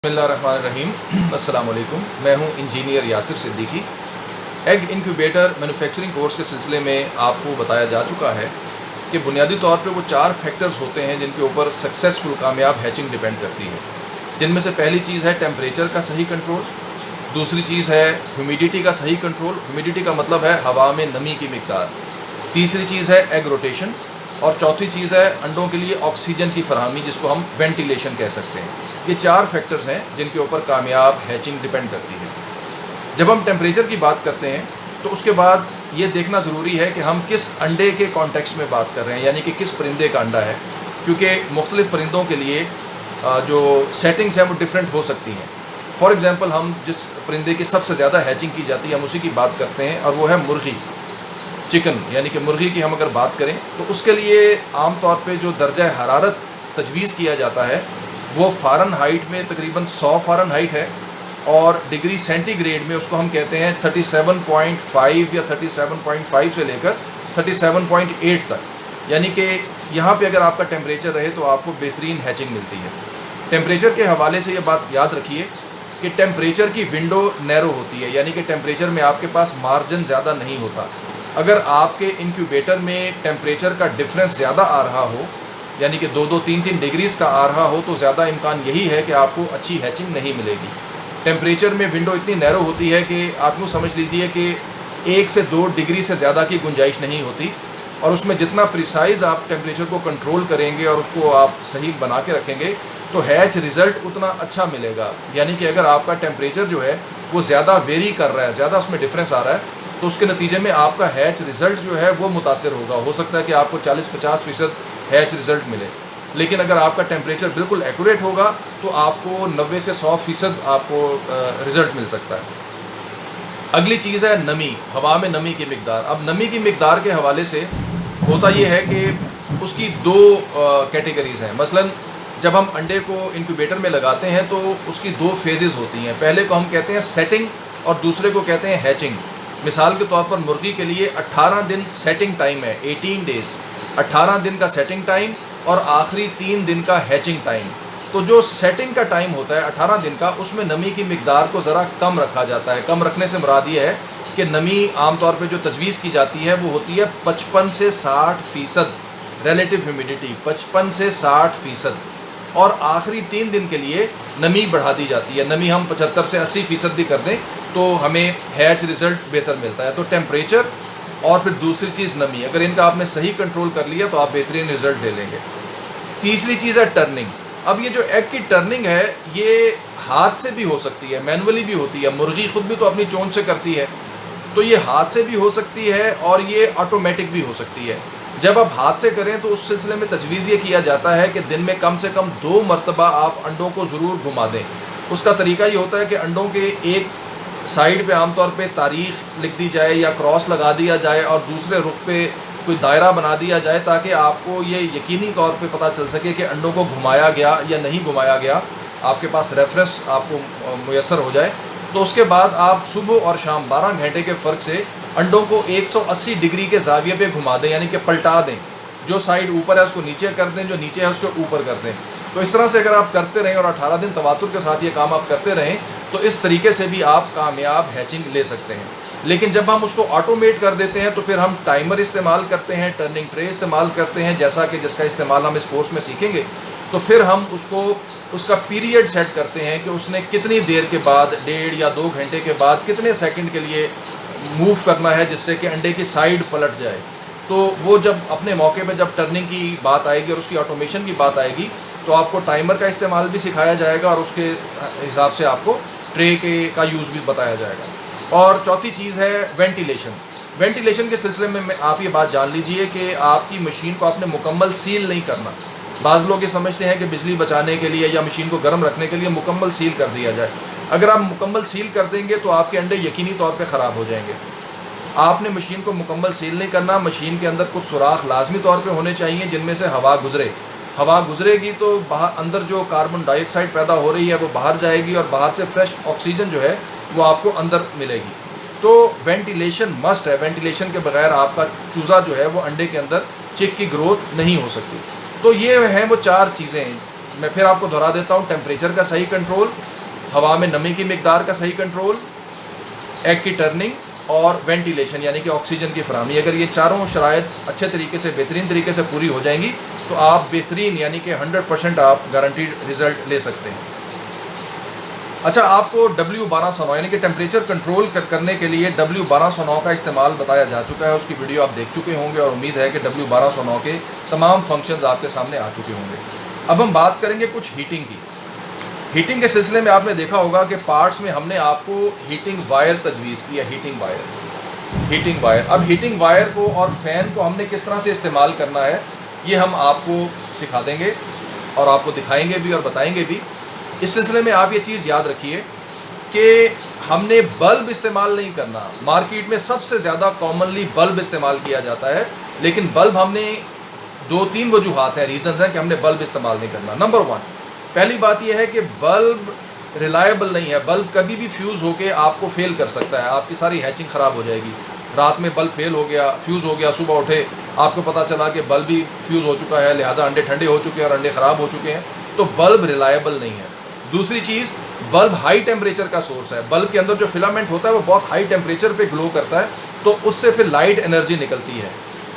बिस्मिल्लाहिर्रहमानिर्रहीम। अस्सलाम वालेकुम। मैं हूं engineer Yasir Siddiqui. Egg incubator manufacturing course के सिलसिले में आपको बताया जा चुका है कि बुनियादी तौर पे वो 4 फैक्टर्स होते हैं जिनके ऊपर सक्सेसफुल कामयाब हैचिंग डिपेंड करती है। जिनमें से पहली चीज़ है टेम्परेचर का सही कंट्रोल, दूसरी चीज़ है ह्यूमिडिटी का सही कंट्रोल, ह्यूमिडिटी का मतलब है हवा में नमी की मिकदार, तीसरी चीज़ है एग रोटेशन, और चौथी चीज़ है अंडों के लिए ऑक्सीजन की फरहमी, जिसको हम वेंटिलेशन कह सकते हैं। ये 4 फैक्टर्स हैं जिनके ऊपर कामयाब हैचिंग डिपेंड करती है। जब हम टेम्परेचर की बात करते हैं तो उसके बाद ये देखना ज़रूरी है कि हम किस अंडे के कॉन्टेक्स्ट में बात कर रहे हैं, यानी कि किस परिंदे का अंडा है, क्योंकि मुख्तलिफ़ परिंदों के लिए जो सेटिंग्स हैं वो डिफरेंट हो सकती हैं। फॉर एग्ज़ाम्पल, हम जिस परिंदे की सबसे ज़्यादा हैचिंग की जाती है हम उसी की बात करते हैं, और वो है मुर्गी, चिकन, यानी कि मुर्गी की हम अगर बात करें तो उसके लिए आम तौर पे जो दर्जा हरारत तजवीज़ किया जाता है वो फ़ारेनहाइट में तकरीबन 100 फ़ारेनहाइट है, और डिग्री सेंटीग्रेड में उसको हम कहते हैं 37.5 या 37.5 से लेकर 37.8 तक। यानी कि यहाँ पे अगर आपका टेम्परेचर रहे तो आपको बेहतरीन हैचिंग मिलती है। टेम्परेचर के हवाले से ये बात याद रखिए कि टेम्परेचर की विंडो नैरो होती है, यानी कि टेम्परेचर में आपके पास मार्जिन ज़्यादा नहीं होता। अगर आपके इंक्यूबेटर में टेम्परेचर का डिफरेंस ज़्यादा आ रहा हो, यानी कि 2-2, 3-3 डिग्रीज़ का आ रहा हो, तो ज़्यादा इम्कान यही है कि आपको अच्छी हैचिंग नहीं मिलेगी। टेम्परेचर में विंडो इतनी नैरो होती है कि आप यूँ समझ लीजिए कि 1 से 2 डिग्री से ज़्यादा की गुंजाइश नहीं होती, और उसमें जितना प्रिसाइज़ आप टेम्परेचर को कंट्रोल करेंगे और उसको आप सही बना के रखेंगे तो हैच रिज़ल्ट उतना अच्छा मिलेगा। यानी कि अगर आपका टेम्परेचर जो है वो ज़्यादा वेरी कर रहा है, ज़्यादा उसमें डिफरेंस आ रहा है, तो उसके नतीजे में आपका हैच रिज़ल्ट जो है वो मुतासिर होगा। हो सकता है कि आपको 40-50% हैच रिज़ल्ट मिले, लेकिन अगर आपका टेम्परेचर बिल्कुल एक्यूरेट होगा तो आपको 90 से 100% आपको रिज़ल्ट मिल सकता है। अगली चीज़ है नमी, हवा में नमी की मिकदार। अब नमी की मिकदार के हवाले से होता ये है कि उसकी 2 कैटेगरीज़ हैं। मसलन जब हम अंडे को इंक्यूबेटर में लगाते हैं तो उसकी 2 फेजेज़ होती हैं। पहले को हम कहते हैं सेटिंग और दूसरे को कहते हैं हैचिंग। मिसाल के तौर पर मुर्गी के लिए 18 दिन सेटिंग टाइम है, 18 डेज़, 18 दिन का सेटिंग टाइम और आखिरी 3 दिन का हैचिंग टाइम। तो जो सेटिंग का टाइम होता है 18 दिन का, उसमें नमी की मिकदार को ज़रा कम रखा जाता है। कम रखने से मुराद ये है कि नमी आमतौर पे जो तजवीज़ की जाती है वो होती है 55 से 60% रिलेटिव ह्यूमिडिटी, 55 से 60%, और आखिरी 3 दिन के लिए नमी बढ़ा दी जाती है। नमी हम 75 से 80% भी कर दें तो हमें हैच रिज़ल्ट बेहतर मिलता है। तो टेम्परेचर और फिर दूसरी चीज़ नमी, अगर इनका आपने सही कंट्रोल कर लिया तो आप बेहतरीन रिज़ल्ट ले लेंगे। तीसरी चीज़ है टर्निंग। अब ये जो एग की टर्निंग है ये हाथ से भी हो सकती है, मैनुअली भी होती है। मुर्गी ख़ुद भी तो अपनी चोंच से करती है, तो ये हाथ से भी हो सकती है और ये ऑटोमेटिक भी हो सकती है। जब आप हाथ से करें तो उस सिलसिले में तजवीज़ ये किया जाता है कि दिन में कम से कम 2 मरतबा आप अंडों को ज़रूर घुमा दें। उसका तरीका ये होता है कि अंडों के एक साइड पे आमतौर पे तारीख़ लिख दी जाए या क्रॉस लगा दिया जाए और दूसरे रुख पे कोई दायरा बना दिया जाए, ताकि आपको ये यकीनी तौर पे पता चल सके कि अंडों को घुमाया गया या नहीं घुमाया गया, आपके पास रेफरेंस आपको मुयस्सर हो जाए। तो उसके बाद आप सुबह और शाम 12 घंटे के फ़र्क से अंडों को 180 डिग्री के ज़ाविये पे घुमा दें, यानी कि पलटा दें। जो साइड ऊपर है उसको नीचे कर दें, जो नीचे है उसको ऊपर कर दें। तो इस तरह से अगर आप करते रहें और 18 दिन तवातुर के साथ ये काम आप करते रहें तो इस तरीके से भी आप कामयाब हैचिंग ले सकते हैं। लेकिन जब हम उसको ऑटोमेट कर देते हैं तो फिर हम टाइमर इस्तेमाल करते हैं, टर्निंग ट्रे इस्तेमाल करते हैं, जैसा कि जिसका इस्तेमाल हम इस कोर्स में सीखेंगे। तो फिर हम उसको उसका पीरियड सेट करते हैं कि उसने कितनी देर के बाद, 1.5 या 2 घंटे के बाद कितने सेकंड के लिए मूव करना है जिससे कि अंडे की साइड पलट जाए। तो वो जब अपने मौके पे जब टर्निंग की बात आएगी और उसकी ऑटोमेशन की बात आएगी तो आपको टाइमर का इस्तेमाल भी सिखाया जाएगा और उसके हिसाब से आपको ट्रे का यूज़ भी बताया जाएगा। और चौथी चीज़ है वेंटिलेशन। वेंटिलेशन के सिलसिले में आप ये बात जान लीजिए कि आपकी मशीन को आपने मुकम्मल सील नहीं करना। बाज़ लोग ये समझते हैं कि बिजली बचाने के लिए या मशीन को गर्म रखने के लिए मुकम्मल सील कर दिया जाए। अगर आप मुकम्मल सील कर देंगे तो आपके अंडे यकीनी तौर पे ख़राब हो जाएंगे। आपने मशीन को मुकम्मल सील नहीं करना। मशीन के अंदर कुछ सुराख लाजमी तौर पे होने चाहिए जिनमें से हवा गुजरे। हवा गुजरेगी तो बाहर अंदर जो कार्बन डाइऑक्साइड पैदा हो रही है वो बाहर जाएगी और बाहर से फ्रेश ऑक्सीजन जो है वो आपको अंदर मिलेगी। तो वेंटिलेशन मस्ट है। वेंटिलेशन के बगैर आपका चूज़ा जो है वो अंडे के अंदर चिक की ग्रोथ नहीं हो सकती। तो ये हैं वो 4 चीज़ें। मैं फिर आपको दोहरा देता हूँ, टेम्परेचर का सही कंट्रोल, हवा में नमी की मिकदार का सही कंट्रोल, एग की टर्निंग और वेंटिलेशन यानी कि ऑक्सीजन की फराहमी। अगर ये चारों शराइत अच्छे तरीके से बेहतरीन तरीके से पूरी हो जाएंगी तो आप बेहतरीन यानी कि 100% आप गारंटीड रिज़ल्ट ले सकते हैं। अच्छा, आपको W1209 यानी कि टेम्परेचर कंट्रोल करने के लिए W1209 का इस्तेमाल बताया जा चुका है। उसकी वीडियो आप देख चुके होंगे और उम्मीद है कि W1209 के तमाम फंक्शंस आपके सामने आ चुके होंगे। अब हम बात करेंगे कुछ हीटिंग की। हीटिंग के सिलसिले में आपने देखा होगा कि पार्ट्स में हमने आपको हीटिंग वायर तजवीज़ किया। हीटिंग वायर अब हीटिंग वायर को और फ़ैन को हमने किस तरह से इस्तेमाल करना है ये हम आपको सिखा देंगे और आपको दिखाएंगे भी और बताएंगे भी। इस सिलसिले में आप ये चीज़ याद रखिए कि हमने बल्ब इस्तेमाल नहीं करना। मार्केट में सबसे ज़्यादा कॉमनली बल्ब इस्तेमाल किया जाता है, लेकिन बल्ब हमने 2-3 वजूहात हैं, रीज़न्स हैं कि हमने बल्ब इस्तेमाल नहीं करना। नंबर 1, पहली बात यह है कि बल्ब रिलायबल नहीं है। बल्ब कभी भी फ्यूज़ होकर आपको फेल कर सकता है, आपकी सारी हैचिंग ख़राब हो जाएगी। रात में बल्ब फेल हो गया, फ्यूज़ हो गया, सुबह उठे आपको पता चला कि बल्ब भी फ्यूज़ हो चुका है, लिहाजा अंडे ठंडे हो चुके हैं और अंडे ख़राब हो चुके हैं, तो बल्ब रिलायबल नहीं है। दूसरी चीज़, बल्ब हाई टेम्परेचर का सोर्स है। बल्ब के अंदर जो फिलामेंट होता है वो बहुत हाई टेम्परेचर पे ग्लो करता है, तो उससे फिर लाइट एनर्जी निकलती है।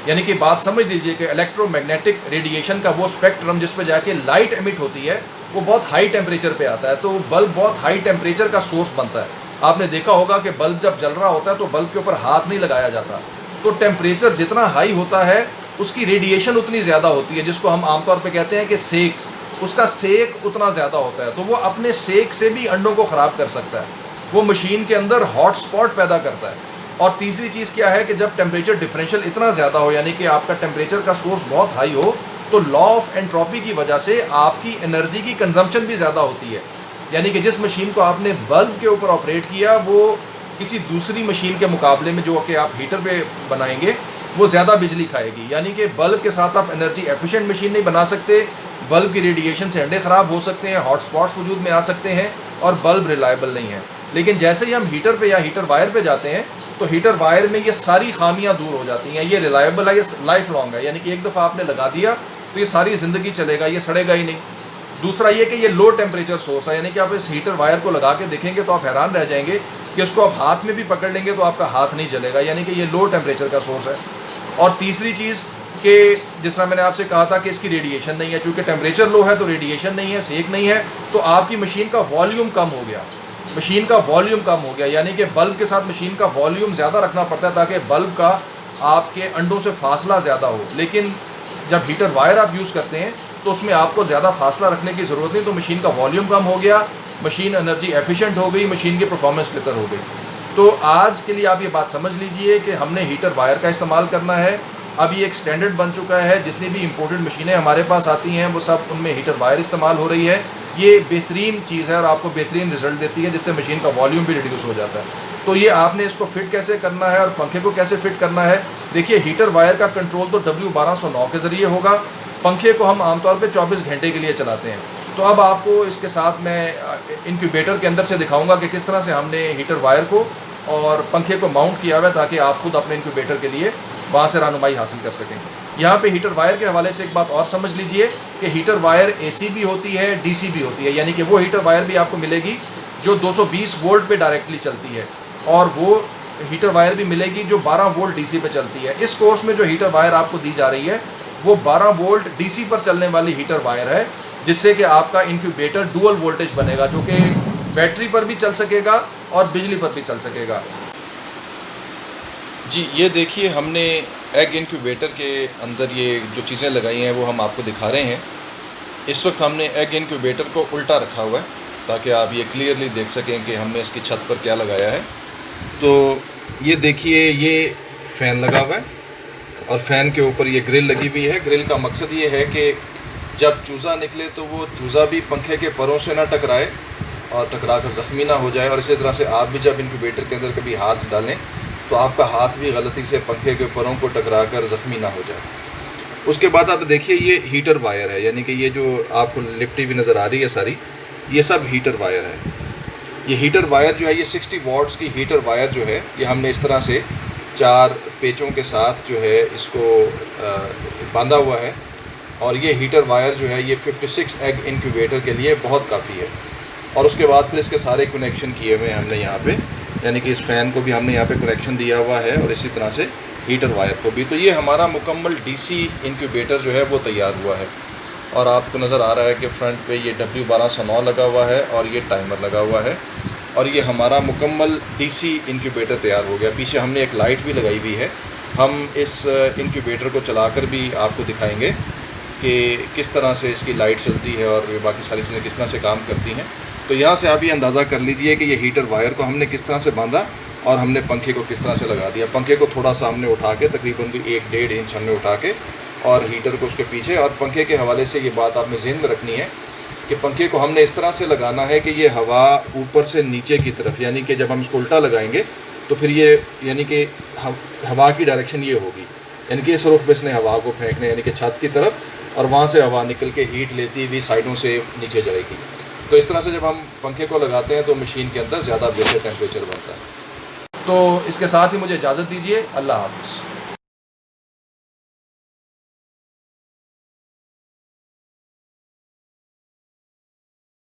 यानी कि बात समझ लीजिए कि इलेक्ट्रोमैग्नेटिक रेडिएशन का वो स्पेक्ट्रम जिस पे जाके लाइट एमिट होती है वो बहुत हाई टेम्परेचर पे आता है, तो बल्ब बहुत हाई टेम्परेचर का सोर्स बनता है। आपने देखा होगा कि बल्ब जब जल रहा होता है तो बल्ब के ऊपर हाथ नहीं लगाया जाता, तो टेम्परेचर जितना हाई होता है उसकी रेडिएशन उतनी ज़्यादा होती है, जिसको हम आमतौर पर कहते हैं कि सेक, उसका सेक उतना ज़्यादा होता है, तो वो अपने सेक से भी अंडों को ख़राब कर सकता है। वो मशीन के अंदर हॉट स्पॉट पैदा करता है। और तीसरी चीज़ क्या है कि जब टेम्परेचर डिफरेंशियल इतना ज़्यादा हो, यानी कि आपका टेम्परेचर का सोर्स बहुत हाई हो, तो लॉ ऑफ एंट्रोपी की वजह से आपकी एनर्जी की कंजम्पशन भी ज़्यादा होती है। यानी कि जिस मशीन को आपने बल्ब के ऊपर ऑपरेट किया वो किसी दूसरी मशीन के मुकाबले में जो कि आप हीटर पे बनाएंगे वो ज़्यादा बिजली खाएगी। यानी कि बल्ब के साथ आप एनर्जी एफिशिएंट मशीन नहीं बना सकते, बल्ब की रेडिएशन से अंडे ख़राब हो सकते हैं, हॉट स्पॉट्स वजूद में आ सकते हैं और बल्ब रिलायबल नहीं है। लेकिन जैसे ही हम हीटर पे या हीटर वायर पे जाते हैं तो हीटर वायर में ये सारी खामियां दूर हो जाती हैं। ये रिलायबल है, ये लाइफ लॉन्ग है, यानी कि एक दफ़ा आपने लगा दिया तो ये सारी ज़िंदगी चलेगा, ये सड़ेगा ही नहीं। दूसरा ये कि ये लो टेम्परेचर सोर्स है, यानी कि आप इस हीटर वायर को लगा के देखेंगे तो आप हैरान रह जाएंगे कि इसको आप हाथ में भी पकड़ लेंगे तो आपका हाथ नहीं जलेगा, यानी कि ये लो टेम्परेचर का सोर्स है। और तीसरी चीज़ कि जिस तरह मैंने आपसे कहा था कि इसकी रेडिएशन नहीं है, चूँकि टेम्परेचर लो है तो रेडिएशन नहीं है, सेक नहीं है, तो आपकी मशीन का वॉल्यूम कम हो गया। मशीन का वॉल्यूम कम हो गया, यानी कि बल्ब के साथ मशीन का वॉल्यूम ज़्यादा रखना पड़ता है ताकि बल्ब का आपके अंडों से फासला ज़्यादा हो। लेकिन जब हीटर वायर आप यूज़ करते हैं तो उसमें आपको ज़्यादा फासला रखने की ज़रूरत नहीं, तो मशीन का वॉल्यूम कम हो गया, मशीन एनर्जी एफिशिएंट हो गई, मशीन की परफॉर्मेंस बेहतर हो गई। तो आज के लिए आप ये बात समझ लीजिए कि हमने हीटर वायर का इस्तेमाल करना है। अब ये एक स्टैंडर्ड बन चुका है, जितनी भी इंपोर्टेड मशीनें हमारे पास आती हैं वो सब उनमें हीटर वायर इस्तेमाल हो रही है। ये बेहतरीन चीज़ है और आपको बेहतरीन रिजल्ट देती है, जिससे मशीन का वॉल्यूम भी रिड्यूस हो जाता है। तो ये आपने इसको फिट कैसे करना है और पंखे को कैसे फिट करना है, देखिए हीटर वायर का कंट्रोल तो W1209 के ज़रिए होगा। पंखे को हम आमतौर पे 24 घंटे के लिए चलाते हैं। तो अब आपको इसके साथ मैं इंक्यूबेटर के अंदर से दिखाऊंगा कि किस तरह से हमने हीटर वायर को और पंखे को माउंट किया हुआ है ताकि आप खुद अपने इंक्यूबेटर के लिए वहाँ से रहनुमाई हासिल कर सकें। यहाँ पे हीटर वायर के हवाले से एक बात और समझ लीजिए कि हीटर वायर AC भी होती है, DC भी होती है, यानी कि वो हीटर वायर भी आपको मिलेगी जो 220 वोल्ट पे डायरेक्टली चलती है और वो हीटर वायर भी मिलेगी जो 12 वोल्ट DC पे चलती है। इस कोर्स में जो हीटर वायर आपको दी जा रही है वो 12 वोल्ट DC पर चलने वाली हीटर वायर है, जिससे कि आपका इंक्यूबेटर डुअल वोल्टेज बनेगा, जो कि बैटरी पर भी चल सकेगा और बिजली पर भी चल सकेगा। जी, ये देखिए हमने एग इंक्यूबेटर के अंदर ये जो चीज़ें लगाई हैं वो हम आपको दिखा रहे हैं। इस वक्त हमने एग इंक्यूबेटर को उल्टा रखा हुआ है ताकि आप ये क्लियरली देख सकें कि हमने इसकी छत पर क्या लगाया है। तो ये देखिए, ये फ़ैन लगा हुआ है और फ़ैन के ऊपर ये ग्रिल लगी हुई है। ग्रिल का मकसद ये है कि जब चूज़ा निकले तो वो चूज़ा भी पंखे के परों से ना टकराए और टकरा कर ज़ख्मी ना हो जाए, और इसी तरह से आप भी जब इंक्यूबेटर के अंदर कभी हाथ डालें तो आपका हाथ भी गलती से पंखे के परों को टकरा कर ज़ख्मी ना हो जाए। उसके बाद आप देखिए ये हीटर वायर है, यानी कि ये जो आपको लिपटी हुई नज़र आ रही है सारी, ये सब हीटर वायर है। ये हीटर वायर जो है ये 60 वॉट्स की हीटर वायर जो है ये हमने इस तरह से 4 पेचों के साथ जो है इसको बांधा हुआ है, और ये हीटर वायर जो है ये 56 एग इंक्यूबेटर के लिए बहुत काफ़ी है। और उसके बाद फिर इसके सारे कनेक्शन किए हुए हैं हमने यहाँ पे, यानी कि इस फ़ैन को भी हमने यहाँ पे कनेक्शन दिया हुआ है और इसी तरह से हीटर वायर को भी। तो ये हमारा मुकम्मल डीसी इंक्यूबेटर जो है वो तैयार हुआ है। और आपको नज़र आ रहा है कि फ्रंट पे ये W1209 लगा हुआ है और ये टाइमर लगा हुआ है और ये हमारा मुकम्मल डीसी इंक्यूबेटर तैयार हो गया। पीछे हमने एक लाइट भी लगाई हुई है, हम इस इंक्यूबेटर को चलाकर भी आपको दिखाएंगे कि किस तरह से इसकी लाइट चलती है और बाकी सारी चीज़ें किस तरह से काम करती हैं। तो यहाँ से आप ये अंदाज़ा कर लीजिए कि ये हीटर वायर को हमने किस तरह से बांधा और हमने पंखे को किस तरह से लगा दिया। पंखे को थोड़ा सा हमने उठा के तकरीबन 1-1.5 इंच हमने उठा के और हीटर को उसके पीछे, और पंखे के हवाले से ये बात आपने ज़हन में रखनी है कि पंखे को हमने इस तरह से लगाना है कि ये हवा ऊपर से नीचे की तरफ, यानी कि जब हम इसको उल्टा लगाएंगे तो फिर ये यानी कि हवा की डायरेक्शन ये होगी, यानी कि इस रुख पे इसने हवा को फेंकना, यानी कि छत की तरफ, और वहाँ से हवा निकल के हीट लेती हुई साइडों से नीचे जाएगी। तो इस तरह से जब हम पंखे को लगाते हैं तो मशीन के अंदर ज़्यादा बेहतर टेम्परेचर बनता है। तो इसके साथ ही मुझे इजाज़त दीजिए। अल्लाह हाफ़िज़।